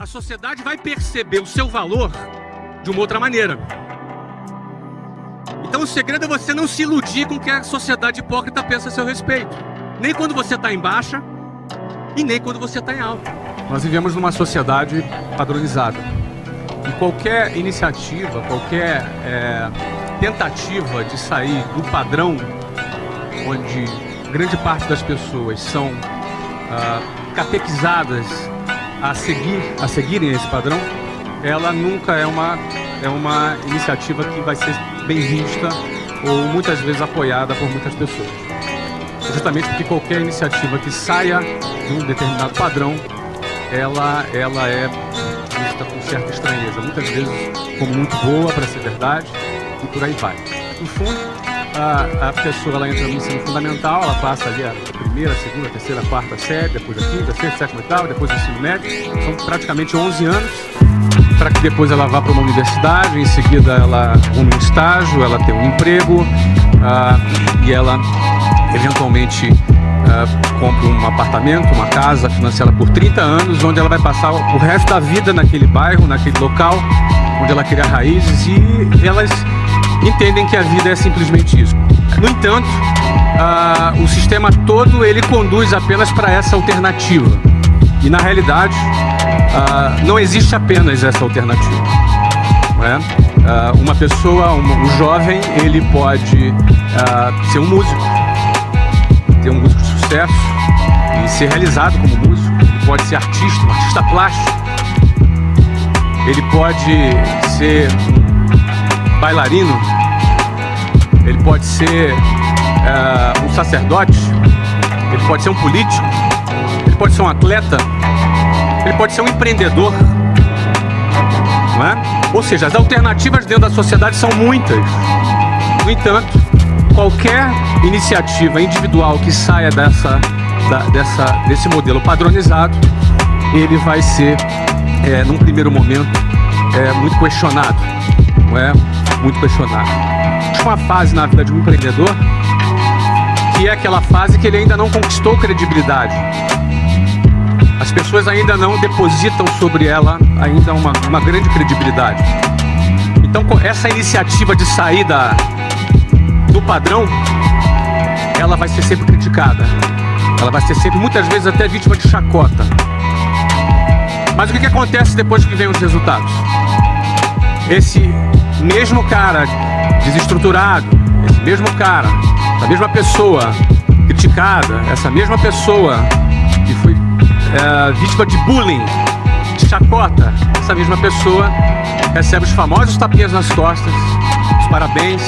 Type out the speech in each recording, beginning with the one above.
a sociedade vai perceber o seu valor de uma outra maneira. Então o segredo é você não se iludir com o que a sociedade hipócrita pensa a seu respeito. Nem quando você está em baixa e nem quando você está em alta. Nós vivemos numa sociedade padronizada. E qualquer iniciativa, qualquer tentativa de sair do padrão, onde grande parte das pessoas são catequizadas a seguirem esse padrão, ela nunca é uma iniciativa que vai ser bem vista ou muitas vezes apoiada por muitas pessoas. Justamente porque qualquer iniciativa que saia de um determinado padrão, ela é vista com certa estranheza, muitas vezes como muito boa para ser verdade, e por aí vai. No fundo, a pessoa ela entra no ensino fundamental, ela passa ali a primeira, segunda, terceira, quarta série, depois a quinta, sexta, sétima, oitava, depois o ensino médio. São praticamente 11 anos, para que depois ela vá para uma universidade, em seguida ela arrume um estágio, ela tem um emprego, e ela eventualmente compra um apartamento, uma casa financiada por 30 anos, onde ela vai passar o resto da vida naquele bairro, naquele local, onde ela cria raízes, e elas entendem que a vida é simplesmente isso. No entanto, o sistema todo ele conduz apenas para essa alternativa. E na realidade, não existe apenas essa alternativa. Não é? Uma pessoa, um jovem, ele pode ser um músico, ter um músico de sucesso e ser realizado como músico. Ele pode ser artista, um artista plástico. Ele pode ser um bailarino. Ele pode ser um sacerdote. Ele pode ser um político. Ele pode ser um atleta. Ele pode ser um empreendedor. Não é? Ou seja, as alternativas dentro da sociedade são muitas. No entanto, qualquer iniciativa individual que saia desse modelo padronizado, ele vai ser, num primeiro momento, muito questionado. Não é? Muito questionado. Existe uma fase na vida de um empreendedor que é aquela fase que ele ainda não conquistou credibilidade. As pessoas ainda não depositam sobre ela ainda uma grande credibilidade. Então, essa iniciativa de sair do padrão, ela vai ser sempre criticada. Ela vai ser sempre, muitas vezes, até vítima de chacota. Mas o que acontece depois que vem os resultados? Esse mesmo cara desestruturado, esse mesmo cara, essa mesma pessoa criticada, essa mesma pessoa que foi vítima de bullying, de chacota, essa mesma pessoa recebe os famosos tapinhas nas costas, os parabéns,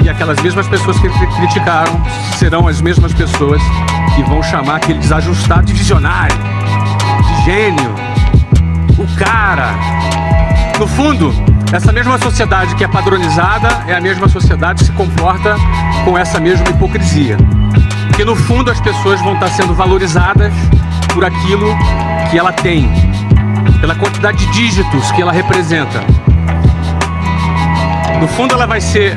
e aquelas mesmas pessoas que criticaram serão as mesmas pessoas que vão chamar aquele desajustado de visionário, de gênio, o cara. No fundo, essa mesma sociedade que é padronizada é a mesma sociedade que se comporta com essa mesma hipocrisia. Porque no fundo as pessoas vão estar sendo valorizadas por aquilo que ela tem, pela quantidade de dígitos que ela representa. No fundo ela vai ser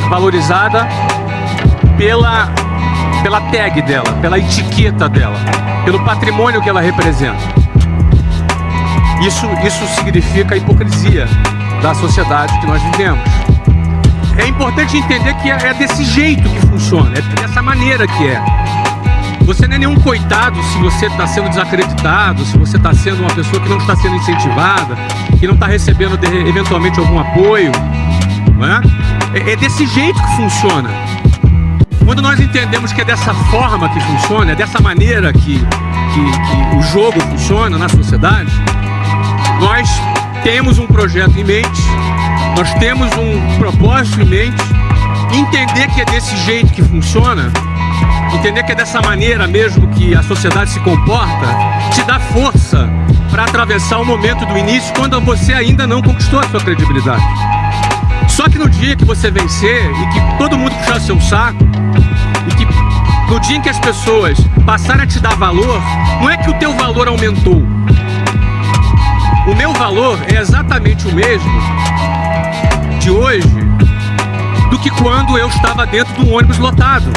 valorizada pela tag dela, pela etiqueta dela, pelo patrimônio que ela representa. Isso significa a hipocrisia da sociedade que nós vivemos. É importante entender que é desse jeito que funciona, é dessa maneira que é. Você não é nenhum coitado se você está sendo desacreditado, se você está sendo uma pessoa que não está sendo incentivada, que não está recebendo eventualmente algum apoio. Não é? É desse jeito que funciona. Quando nós entendemos que é dessa forma que funciona, é dessa maneira que o jogo funciona na sociedade, nós temos um projeto em mente, nós temos um propósito em mente. Entender que é desse jeito que funciona, entender que é dessa maneira mesmo que a sociedade se comporta, te dá força para atravessar o momento do início, quando você ainda não conquistou a sua credibilidade. Só que no dia que você vencer e que todo mundo puxar seu saco, e que no dia em que as pessoas passarem a te dar valor, não é que o teu valor aumentou. O meu valor é exatamente o mesmo de hoje do que quando eu estava dentro de um ônibus lotado.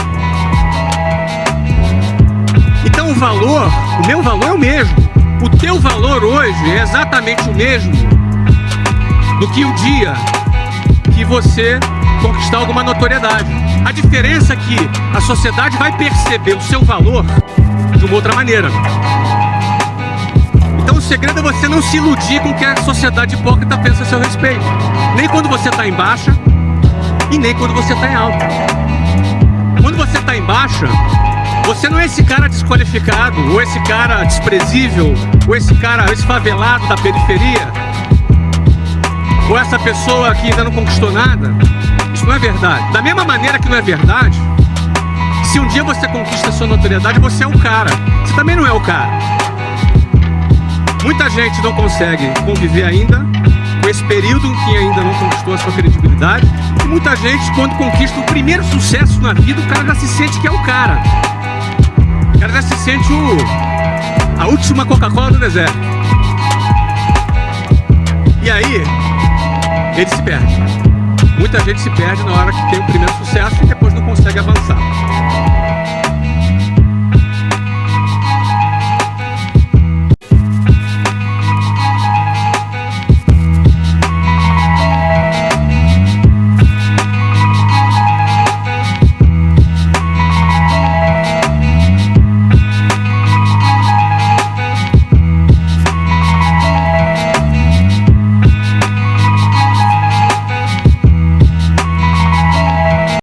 Então o meu valor é o mesmo. O teu hoje é exatamente o mesmo do que o dia que você conquistar alguma notoriedade. A diferença é que a sociedade vai perceber o seu valor de uma outra maneira. Então o segredo é você não se iludir com o que a sociedade hipócrita pensa a seu respeito. Nem quando você está em baixa e nem quando você está em alta. Quando você está em baixa, você não é esse cara desqualificado, ou esse cara desprezível, ou esse cara esfavelado da periferia, ou essa pessoa que ainda não conquistou nada. Isso não é verdade. Da mesma maneira que não é verdade, se um dia você conquista a sua notoriedade, você é o cara. Você também não é o cara. Muita gente não consegue conviver ainda com esse período em que ainda não conquistou a sua credibilidade. E muita gente, quando conquista o primeiro sucesso na vida, o cara já se sente que é o cara. O cara já se sente a última Coca-Cola do deserto. E aí, ele se perde. Muita gente se perde na hora que tem o primeiro sucesso e depois